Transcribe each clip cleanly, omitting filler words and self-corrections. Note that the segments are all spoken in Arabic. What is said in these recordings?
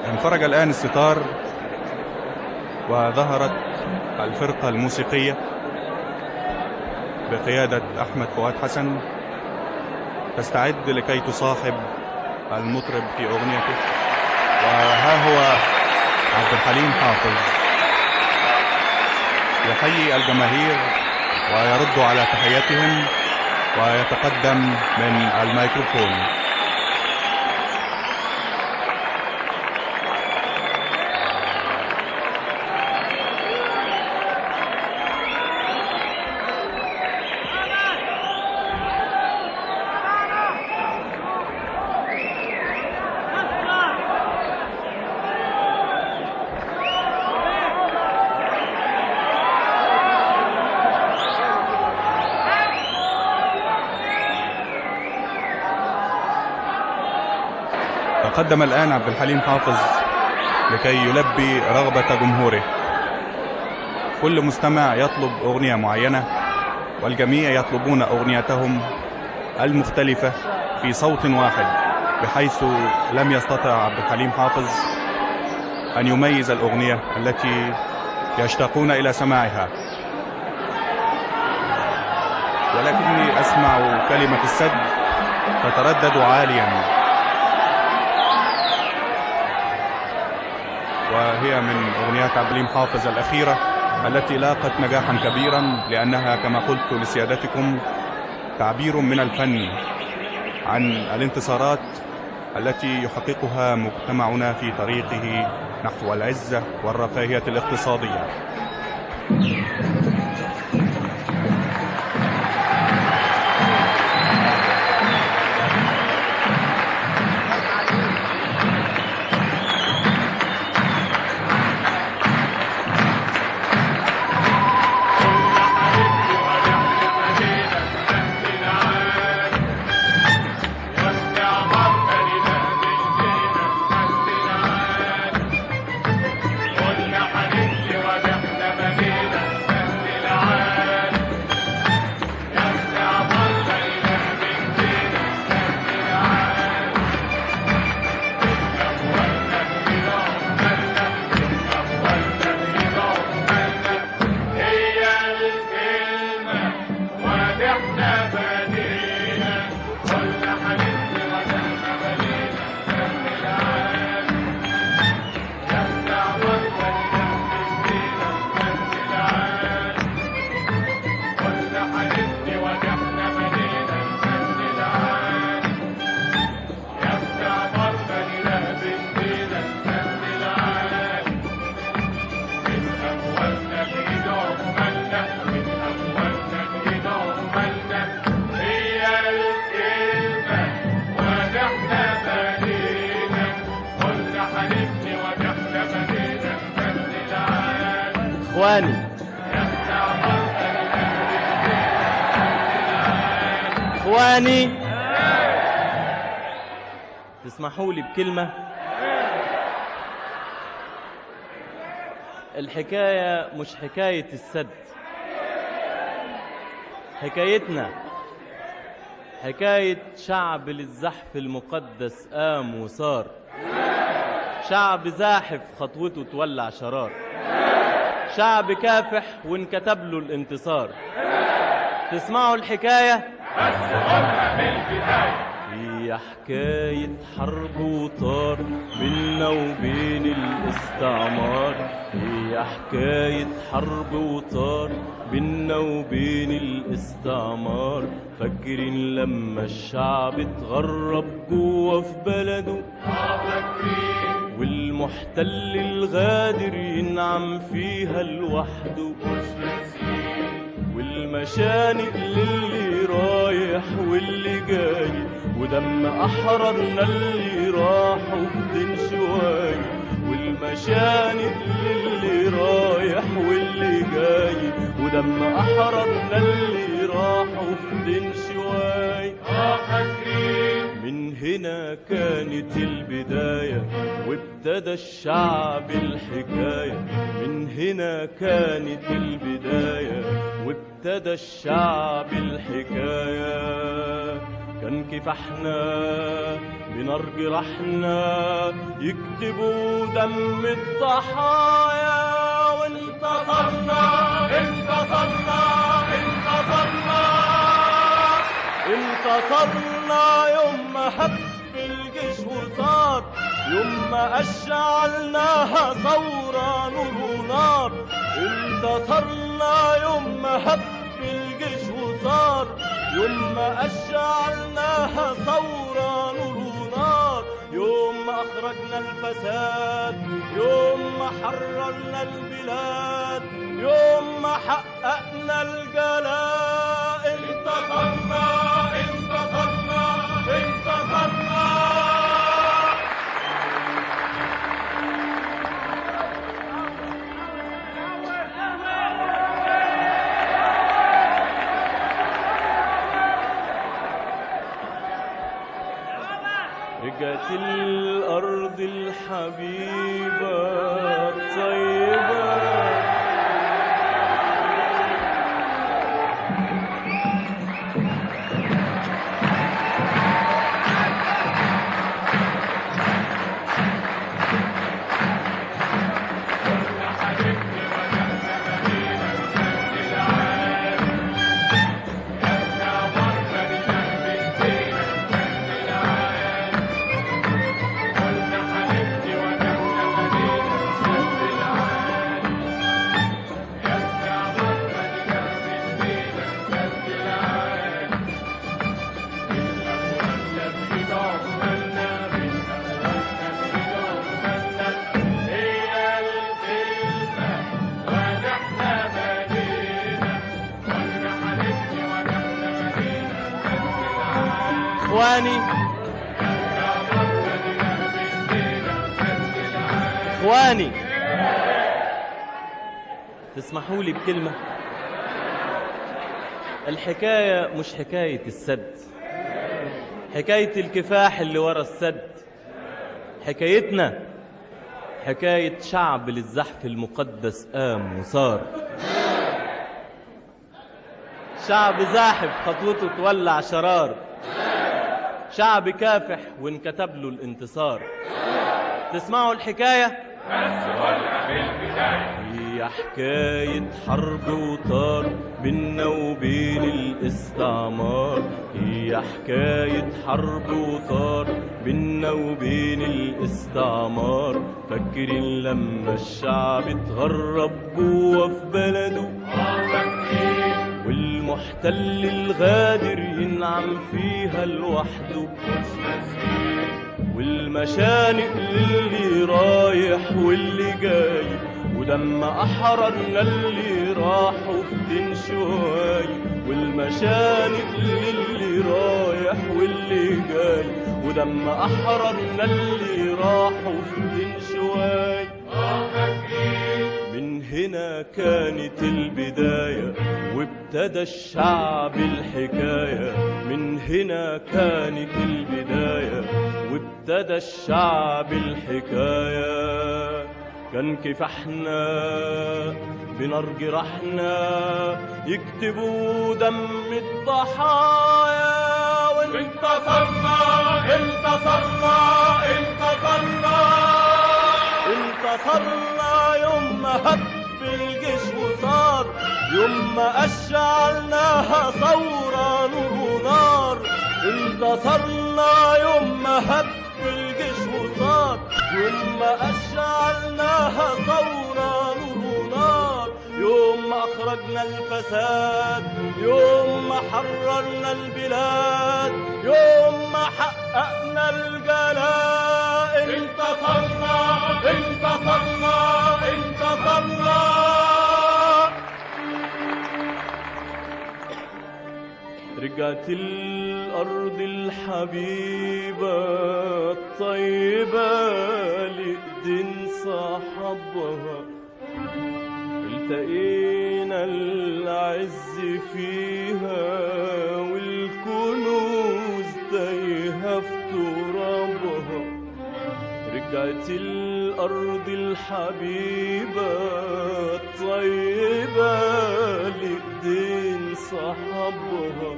انفرج الآن الستار وظهرت الفرقة الموسيقية بقيادة أحمد فؤاد حسن تستعد لكي تصاحب المطرب في أغنيته. وها هو عبد الحليم حافظ يحيي الجماهير ويرد على تحياتهم ويتقدم من الميكروفون. تقدم الآن عبد الحليم حافظ لكي يلبي رغبة جمهوره. كل مستمع يطلب أغنية معينة والجميع يطلبون أغنيتهم المختلفة في صوت واحد، بحيث لم يستطع عبد الحليم حافظ أن يميز الأغنية التي يشتاقون إلى سماعها. ولكني أسمع كلمة السد تتردد عاليا، وهي من أغنيات عبد الحليم حافظ الأخيرة التي لاقت نجاحا كبيرا، لأنها كما قلت لسيادتكم تعبير من الفن عن الانتصارات التي يحققها مجتمعنا في طريقه نحو العزة والرفاهية الاقتصادية. إخواني تسمحوا لي بكلمة. الحكاية مش حكاية السد، حكايتنا حكاية شعب للزحف المقدس قام وصار، شعب زاحف خطوته تولع شرار، شعب كافح وانكتب له الانتصار. تسمعوا الحكاية؟ بس قلنا بالبداية هي حكاية حرب وطار بينا وبين الاستعمار، هي حكاية حرب وطار بينا وبين الاستعمار. فاكرين لما الشعب اتغرب جوه في بلده، فاكرين والمحتل الغادر ينعم فيها لوحده، مش ناسيين والمشانق للي رايح واللي جاي، ودم أحررنا اللي راحوا في دين شوي، والمشانق للي رايح واللي جاي، ودم أحررنا اللي راحوا في دين شوي. فاكرين من هنا كانت البداية وابتدى الشعب الحكاية، من هنا كانت البداية وابتدى الشعب الحكاية. كان كفاحنا بنار جراحنا يكتبوا دم الضحايا، وانتصرنا انتصرنا انتصرنا انتصرنا يوم ما هب الجيش وصار، يوم ما أشعلناها ثورة نور ونار. انتصرنا يوم ما هب الجيش وصار، يوم ما أشعلناها ثورة نور ونار. يوم ما أخرجنا الفساد، يوم ما حررنا البلاد، يوم ما حققنا الجلاء. انتصرنا انتصرنا انتصرنا. رجعت الأرض الحبيبة الطيبة، إخواني تسمحوا لي بكلمة. الحكاية مش حكاية السد، حكاية الكفاح اللي ورا السد. حكايتنا حكاية شعب للزحف المقدس قام وصار، شعب زاحف خطوته تولع شرار، شعب كافح وانكتب له الانتصار. تسمعوا الحكاية؟ هي حكاية حرب وطار بينا وبين الاستعمار. هي حكاية حرب وطار بينا وبين الاستعمار. فاكرين لما الشعب اتغرب جوا في بلده، والمحتل الغادر ينعم فيها لوحده، والمشانق للي رايح واللي جاي، ولما أحررنا اللي راحوا في دين شواي. والمشانق للي رايح واللي جاي، ولما أحررنا اللي راحوا في دين شواي. من هنا كانت البداية وابتدى الشعب الحكاية. من هنا كانت البداية وابتدى الشعب الحكاية. كان كفاحنا بنار جراحنا يكتبوا دم الضحايا، وانتصرنا انتصرنا انتصرنا انتصرنا يوم ما هب الجيش وصار، يوم ما أشعلناها ثورة نور ونار. انتصرنا يوم ما هب الجيش وصار، يوم ما أشعلناها ثورة نور ونار. يوم ما أخرجنا الفساد، يوم ما حررنا البلاد، يوم ما حققنا الجلاء. انتصرنا انتصرنا انتصرنا. رجعت الأرض الحبيبة الطيبة لإيدين صاحبها. التقينا العز فيها والكنوز تايهة في ترابها. رجعت الأرض الحبيبة الطيبة لإيدين صاحبها.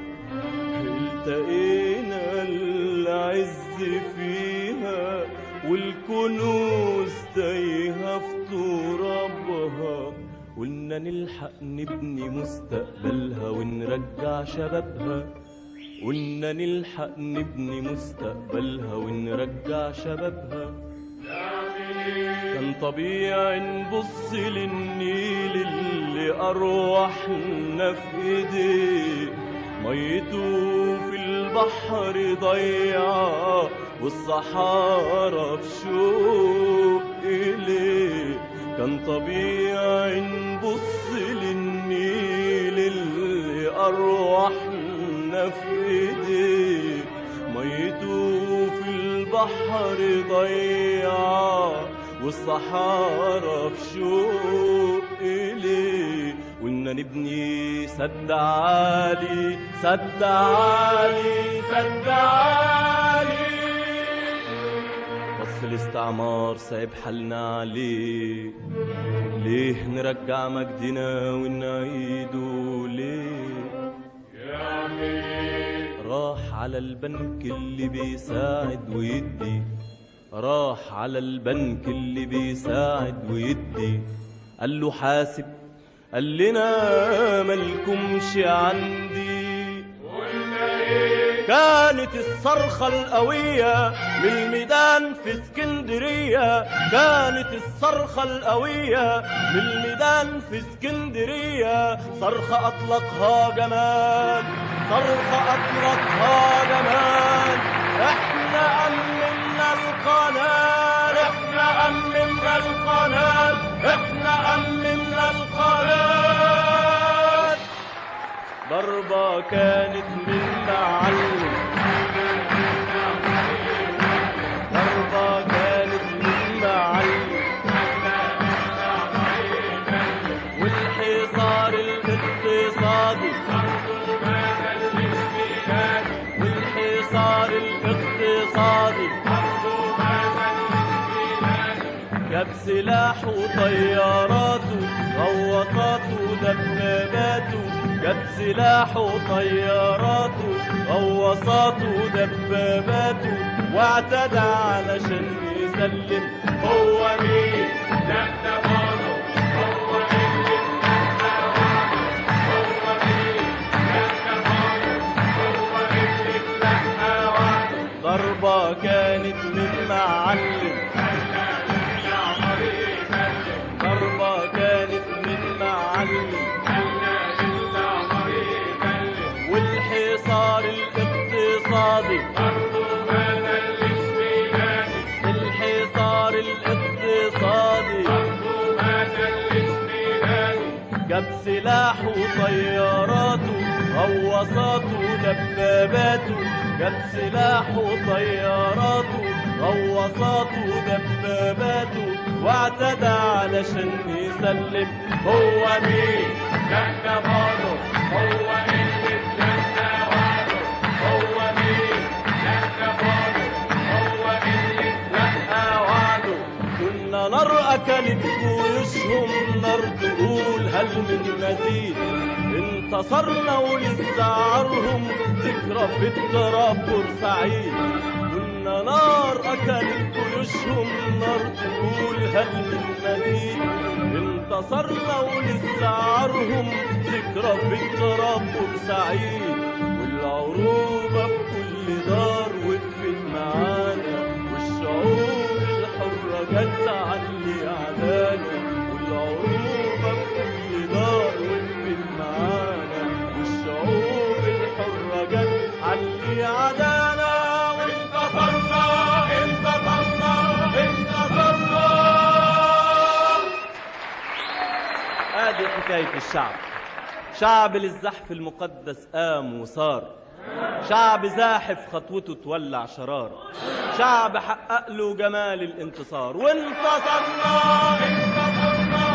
التقينا العز فيها والكنوز تايهة في ترابها، قلنا نلحق نبني مستقبلها ونرجع شبابها، قلنا نلحق نبني مستقبلها ونرجع شبابها. كان طبيعي نبص للنيل اللي أرواحنا في إيديه، ميته في البحر ضيعة والصحارى في شوق إليه. كان طبيعي نبص للنيل اللي أرواحنا في إيديه، ميته في البحر ضيعة والصحارى في شوق إليه. قلنا نبني سد عالي سد عالي سد عالي، بس الاستعمار سايب حالنا عليه. ليه نرجع مجدنا ونعيده ليه؟ يا مين راح على البنك اللي بيساعد ويدي، راح على البنك اللي بيساعد ويدي، قال له حاسب، قال لنا مالكمش عندي. كانت الصرخة القوية من الميدان في اسكندرية، كانت الصرخة القوية من الميدان في اسكندرية، صرخة أطلقها جمال، صرخة أطلقها جمال. احنا أممنا القناة، احنا أممنا القناة، احنا أممنا القناة. ضربة كانت من معلم، ضربة كانت من معلم، والحصار الاقتصادي، والحصار الاقتصادي جاب سلاحه وطياراته غواصاته ودباباته، جاب سلاحه وطياراته غواصاته ودباباته، واعتدى علشان يسلم. هو مين ده برضه هو اللي اتنقى وعده، هو مين ده برضه هو اللي اتنقى وعده. ضربة كانت من معلم، ضربة كانت من معلم، والحصار الاقتصادي برضه ما دلش بلادي، الحصار الاقتصادي برضه ما دلش بلادي. جاب سلاحه وطياراته غواصاته ودباباته، جاب سلاحه وطياراته غواصاته ودباباته، واعتدى علشان يسلم. هو مين ده برضه هو اللي اتنقى وعده، هو مين ده برضه هو اللي اتنقى وعده. كنا نار أكلت جيوشهم، نار تقول هل من مزيد، انتصرنا ولسه عارهم ذكرى في التراب بورسعيد. كنا نار أكلت جيوشهم، نار تقول هل من مزيد، انتصرنا ولسه عارهم ذكرى في التراب بورسعيد. والعروبة في كل دار وقفت معانا، والشعوب الحرة جت علي أعلانا، والعروبة في كل دار وقفت معانا، والشعوب الحرة جت علي أعلانا. انتصرنا انتصرنا انتصرنا. ادي حكاية الشعب، شعب للزحف المقدس قام وصار، شعب زاحف خطوته تولع شرار، شعب حقق له جمال الانتصار. وانتصرنا انتصرنا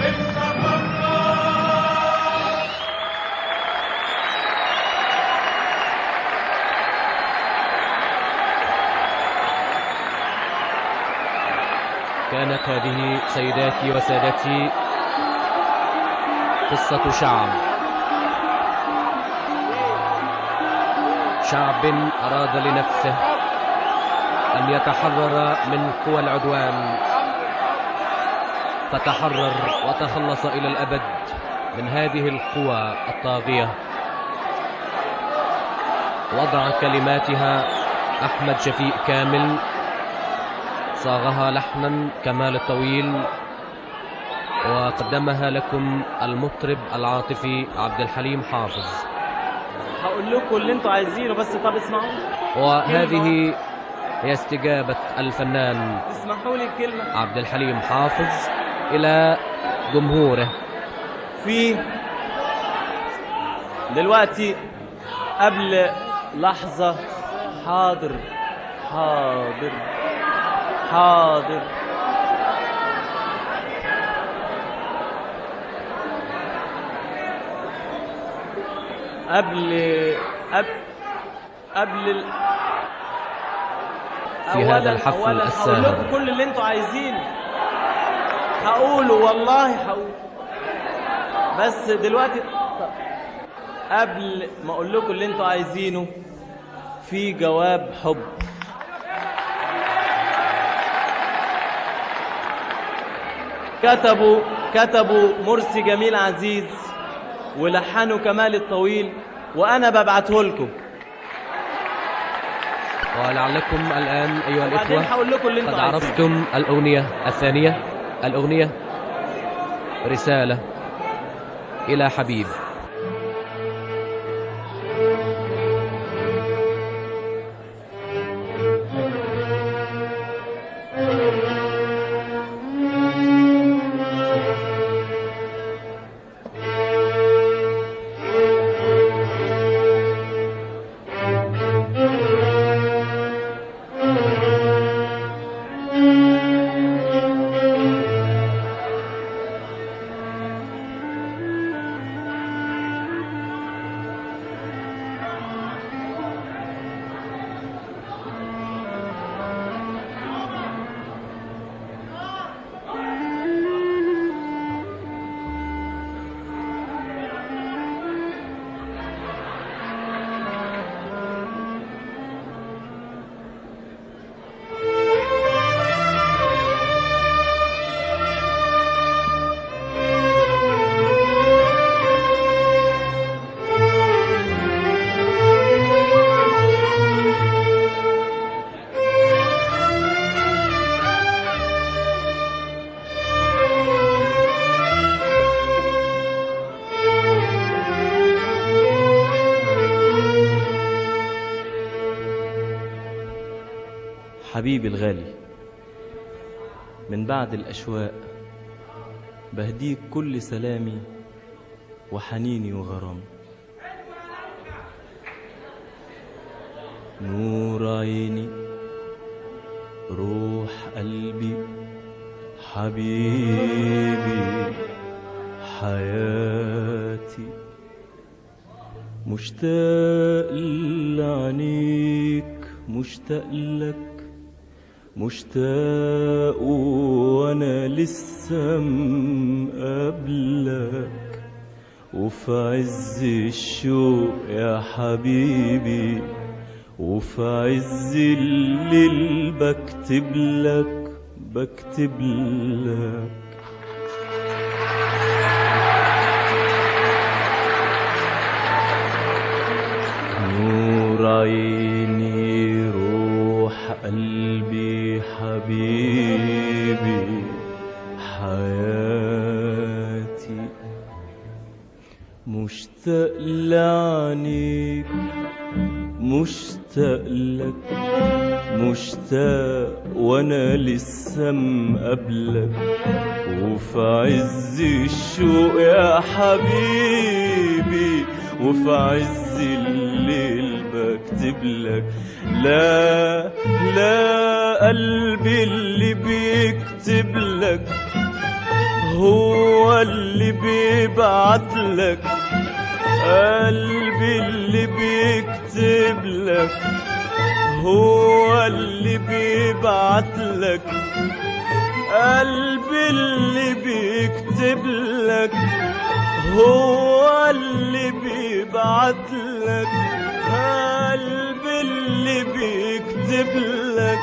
انتصرنا. كانت هذه سيداتي وسادتي قصة شعب شعب أراد لنفسه أن يتحرر من قوى العدوان، فتحرر وتخلص إلى الأبد من هذه القوى الطاغية. وضع كلماتها أحمد شفيق كامل، صاغها لحنا كمال الطويل، وقدمها لكم المطرب العاطفي عبد الحليم حافظ. هقول لكم اللي انتوا عايزينه، بس طب اسمعوا. وهذه هي استجابة الفنان اسمحوا لي كلمة. عبد الحليم حافظ إلى جمهوره. في دلوقتي قبل لحظة، حاضر حاضر حاضر، قبل في هذا الحفل الساهر. هقول لكم كل اللي انتوا عايزينه، هقوله والله هقول، بس دلوقتي قبل ما اقول لكم اللي انتوا عايزينه في جواب حب. كتبوا مرسي جميل عزيز ولحنوا كمال الطويل، وانا ببعته لكم. ولعلكم الآن أيها الإخوة هقول لكم اللي انتوا قد عايزينه. عرفتم الأغنية الثانية، الأغنية رسالة إلى حبيب. حبيبي الغالي، من بعد الأشواق بهديك كل سلامي وحنيني وغرامي. نور عيني، روح قلبي، حبيبي، حياتي، مشتاق لعينيك، مشتاق لك، مشتاق وانا لسه مقابلك، وفي عز الشوق يا حبيبي، وفي عز الليل بكتب لك، بكتب لك. نور عيني، روح قلبي، حبيبي، حياتي، مشتاق لعينيك، مشتاق لك، مشتاق وانا لسه مقابلك، وفي عز الشوق يا حبيبي، وفي عز الليل بكتب لك. لا لا، قلبي اللي بيكتب لك هو اللي بيبعت لك، قلبي اللي بيكتب لك هو اللي بيبعت لك، قلبي اللي بيكتب لك هو اللي بيبعتلك، قلبي اللي بيكتب لك،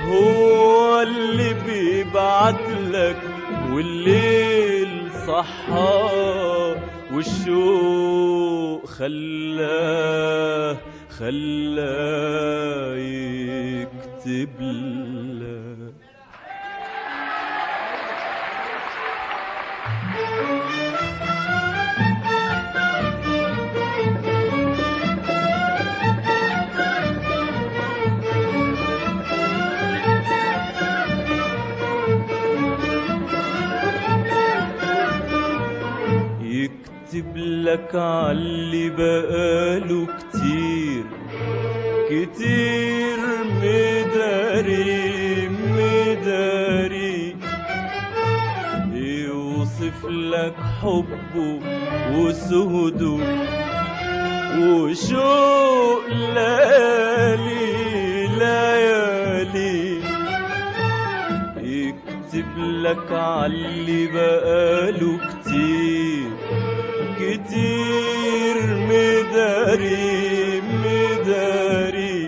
هو اللي بيبعتلك، والليل صحى والشوق خلاه يكتب لك. يكتب لك عاللي بقاله كتير كتير مداري مداري، يوصف لك حبه وسهده وشوق ليالي ليالي، يكتب لك عاللي بقاله كتير كتير مداري مداري،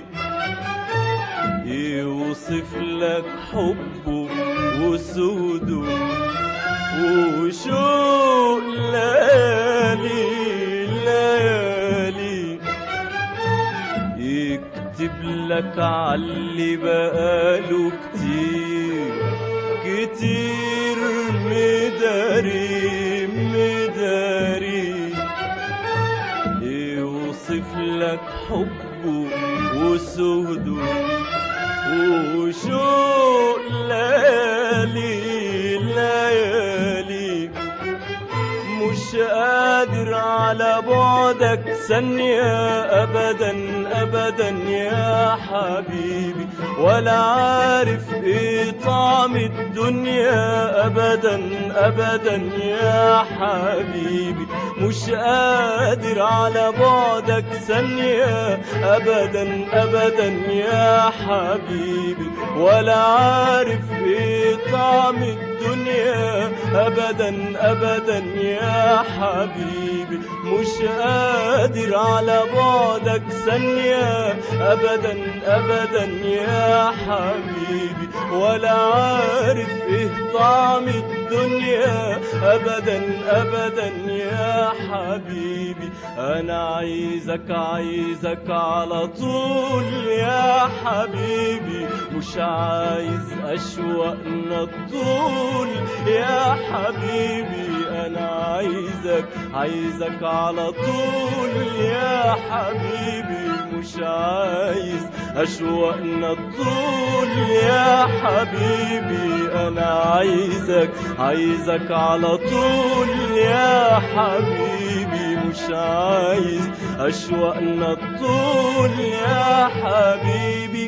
يوصف لك حبه وسهده وشوق ليالي ليالي، يكتب لك عاللي بقاله كتير كتير مداري مداري، يوصف لك حبه وسهده وشوق ليالي ليالي، مش قادر على بعدك ثانية أبدا أبدا يا حبيبي، ولا عارف إيه طعم الدنيا أبدا أبدا يا حبيبي، مش قادر على بعدك ثانية أبدا أبدا يا حبيبي، ولا عارف إيه طعم الدنيا أبدا أبدا يا حبيبي، مش قادر على بعدك ثانية أبدا أبدا يا حبيبي، ولا عارف إيه طعم الدنيا أبدا أبدا يا حبيبي، أنا عايزك عايزك على طول يا حبيبي، مش عايز أشواقنا الطول يا حبيبي، أنا عايزك على طول يا حبيبي، مش عايز أشواقنا الطول يا حبيبي، أنا عايزك على طول يا حبيبي، مش عايز أشواقنا الطول يا حبيبي،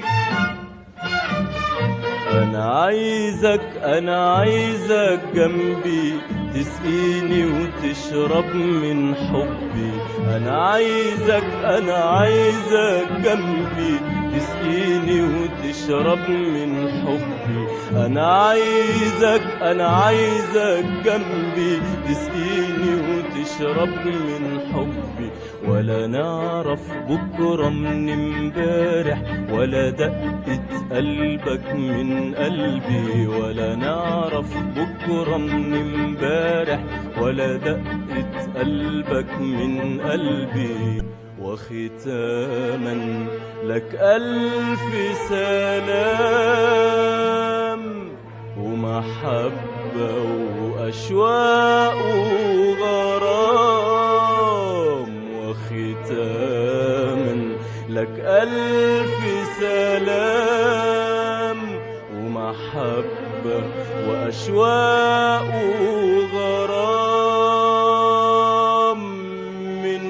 أنا عايزك جنبي تسقيني وتشرب من حبي، أنا عايزك جنبي تسقيني وتشرب من حبي، أنا عايزك جنبي تسقيني وتشرب من حبي، ولا نعرف بكرة من امبارح ولا دقة قلبك من قلبي، ولا نعرف بكرة من امبارح ولا دقة قلبك من قلبي، وختاما لك ألف سلام ومحبة وأشواق وغرام، وختاما لك ألف سلام ومحبة وأشواق وغرام، من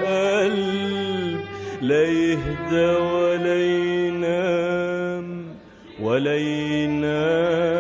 قلب لا يهدى ولا ينام ولا ينام.